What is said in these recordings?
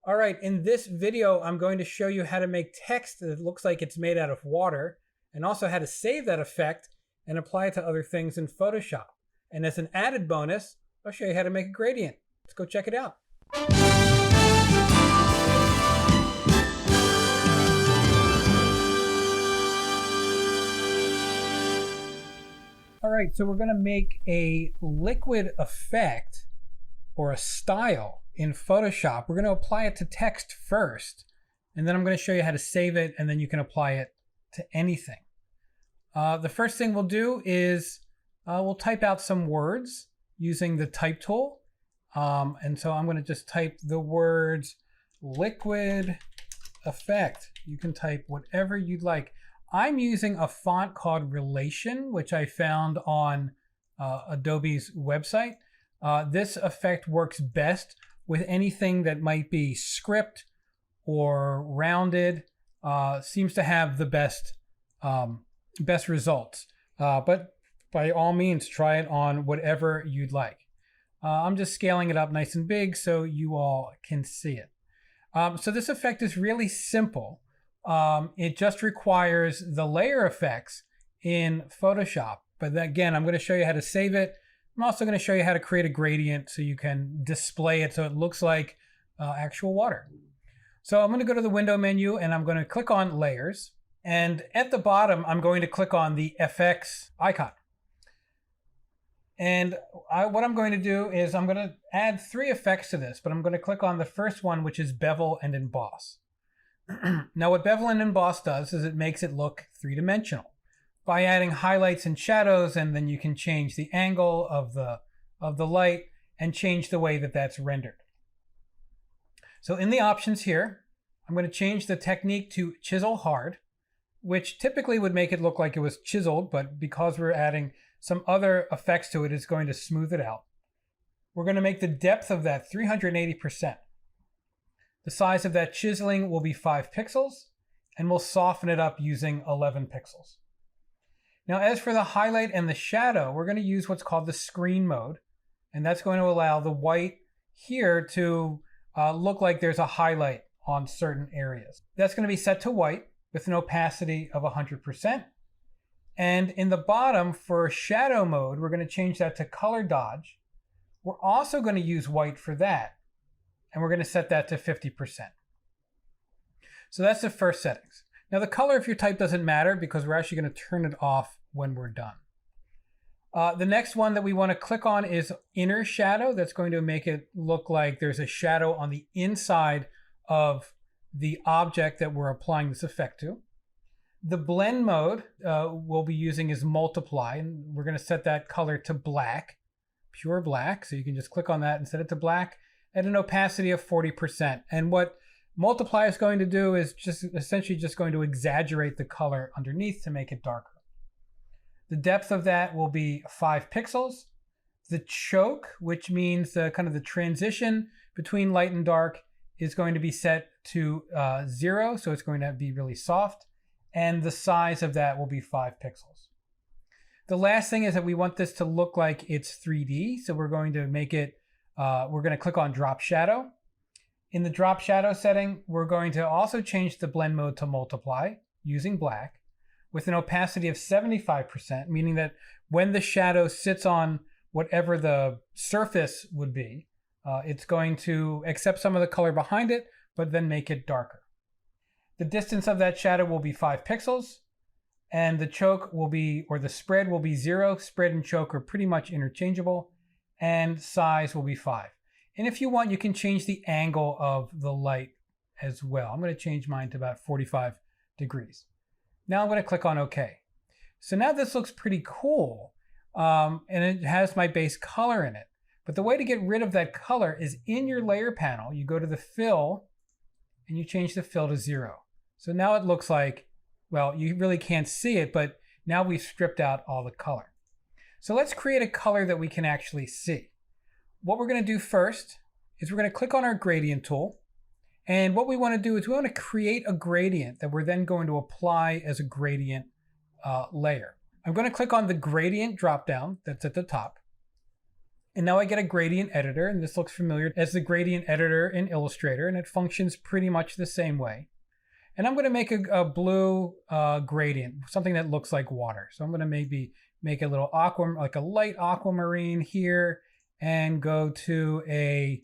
All right, in this video, I'm going to show you how to make text that looks like it's made out of water, and also how to save that effect and apply it to other things in Photoshop. And as an added bonus, I'll show you how to make a gradient. Let's go check it out. All right, so we're going to make a liquid effect or a style in Photoshop. We're going to apply it to text first, and then I'm going to show you how to save it, and then you can apply it to anything. The first thing we'll do is we'll type out some words using the type tool. And so I'm going to just type the words liquid effect. You can type whatever you'd like. I'm using a font called Relation, which I found on Adobe's website. This effect works best with anything that might be script or rounded. Seems to have the best results. But by all means, try it on whatever you'd like. I'm just scaling it up nice and big so you all can see it. So this effect is really simple. It just requires the layer effects in Photoshop. But again, I'm going to show you how to save it. I'm also going to show you how to create a gradient so you can display it so it looks like actual water. So I'm going to go to the window menu and I'm going to click on layers. And at the bottom, I'm going to click on the FX icon. And what I'm going to do is I'm going to add 3 effects to this, but I'm going to click on the first one, which is bevel and emboss. Now what bevel and emboss does is it makes it look 3-dimensional by adding highlights and shadows, and then you can change the angle of the light and change the way that that's rendered. So in the options here, I'm going to change the technique to chisel hard, which typically would make it look like it was chiseled, but because we're adding some other effects to it, it's going to smooth it out. We're going to make the depth of that 380%. The size of that chiseling will be 5 pixels, and we'll soften it up using 11 pixels. Now, as for the highlight and the shadow, we're going to use what's called the screen mode, and that's going to allow the white here to look like there's a highlight on certain areas. That's going to be set to white with an opacity of 100%. And in the bottom, for shadow mode, we're going to change that to color dodge. We're also going to use white for that, and we're going to set that to 50%. So that's the first settings. Now the color of your type doesn't matter because we're actually going to turn it off when we're done. The next one that we want to click on is inner shadow. That's going to make it look like there's a shadow on the inside of the object that we're applying this effect to. The blend mode we'll be using is multiply, and we're going to set that color to black, pure black. So you can just click on that and set it to black at an opacity of 40%. And what multiply is going to do is just essentially just going to exaggerate the color underneath to make it darker. The depth of that will be 5 pixels. The choke, which means the kind of the transition between light and dark, is going to be set to 0, so it's going to be really soft. And the size of that will be 5 pixels. The last thing is that we want this to look like it's 3D, so we're going to make it, we're going to click on drop shadow. In the drop shadow setting, we're going to also change the blend mode to multiply using black with an opacity of 75%, meaning that when the shadow sits on whatever the surface would be, it's going to accept some of the color behind it, but then make it darker. The distance of that shadow will be 5 pixels, and the choke will be, or the spread will be 0. Spread and choke are pretty much interchangeable, and size will be 5. And if you want, you can change the angle of the light as well. I'm going to change mine to about 45 degrees. Now I'm going to click on OK. So now this looks pretty cool, and it has my base color in it. But the way to get rid of that color is in your layer panel, you go to the fill, and you change the fill to 0. So now it looks like, well, you really can't see it, but now we've stripped out all the color. So let's create a color that we can actually see. What we're going to do first is we're going to click on our gradient tool. And what we want to do is we want to create a gradient that we're then going to apply as a gradient layer. I'm going to click on the gradient dropdown that's at the top. And now I get a gradient editor, and this looks familiar as the gradient editor in Illustrator, and it functions pretty much the same way. And I'm going to make a blue gradient, something that looks like water. So I'm going to maybe make a little like a light aquamarine here, and go to a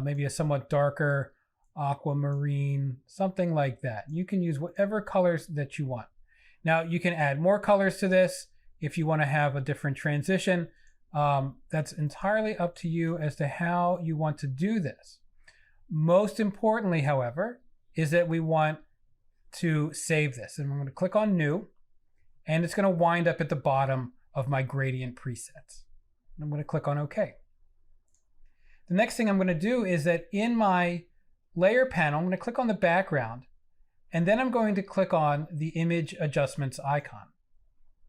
maybe a somewhat darker aquamarine, something like that. You can use whatever colors that you want. Now you can add more colors to this if you want to have a different transition. That's entirely up to you as to how you want to do this. Most importantly, however, is that we want to save this. And I'm going to click on New, and it's going to wind up at the bottom of my gradient presets. And I'm going to click on OK. The next thing I'm going to do is that in my layer panel, I'm going to click on the background, and then I'm going to click on the image adjustments icon.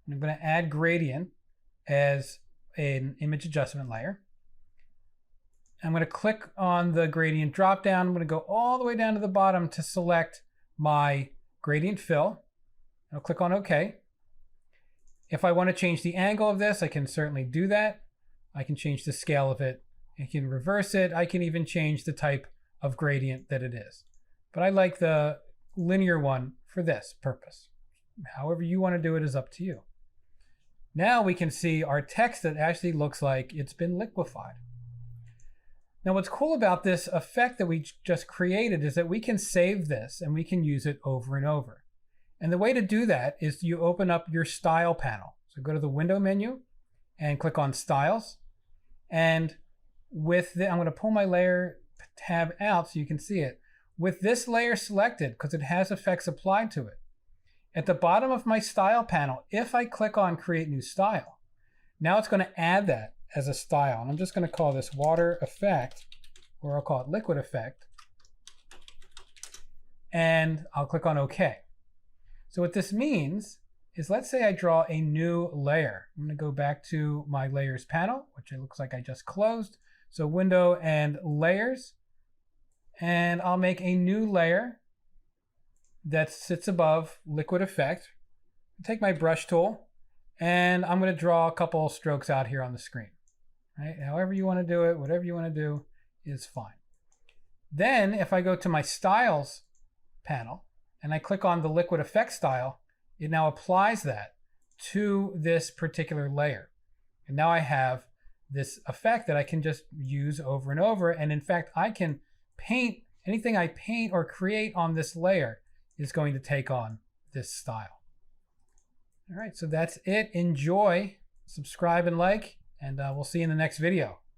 And I'm going to add gradient as an image adjustment layer. I'm going to click on the gradient dropdown. I'm going to go all the way down to the bottom to select my gradient fill. I'll click on OK. If I want to change the angle of this, I can certainly do that. I can change the scale of it. I can reverse it. I can even change the type of gradient that it is. But I like the linear one for this purpose. However you want to do it is up to you. Now we can see our text that actually looks like it's been liquefied. Now what's cool about this effect that we just created is that we can save this and we can use it over and over. And the way to do that is you open up your style panel. So go to the window menu and click on styles. And with the, I'm going to pull my layer tab out so you can see it. With this layer selected, because it has effects applied to it, at the bottom of my style panel, if I click on create new style, now it's going to add that as a style. And I'm just going to call this water effect, or I'll call it liquid effect. And I'll click on OK. So what this means is, let's say I draw a new layer. I'm going to go back to my layers panel, which it looks like I just closed. So window and layers. And I'll make a new layer that sits above liquid effect. Take my brush tool, and I'm going to draw a couple strokes out here on the screen. Right? However you want to do it, whatever you want to do is fine. Then if I go to my styles panel and I click on the liquid effect style, it now applies that to this particular layer. And now I have this effect that I can just use over and over. And in fact, I can paint, anything I paint or create on this layer is going to take on this style. All right, so that's it. Enjoy, subscribe and like, and we'll see you in the next video.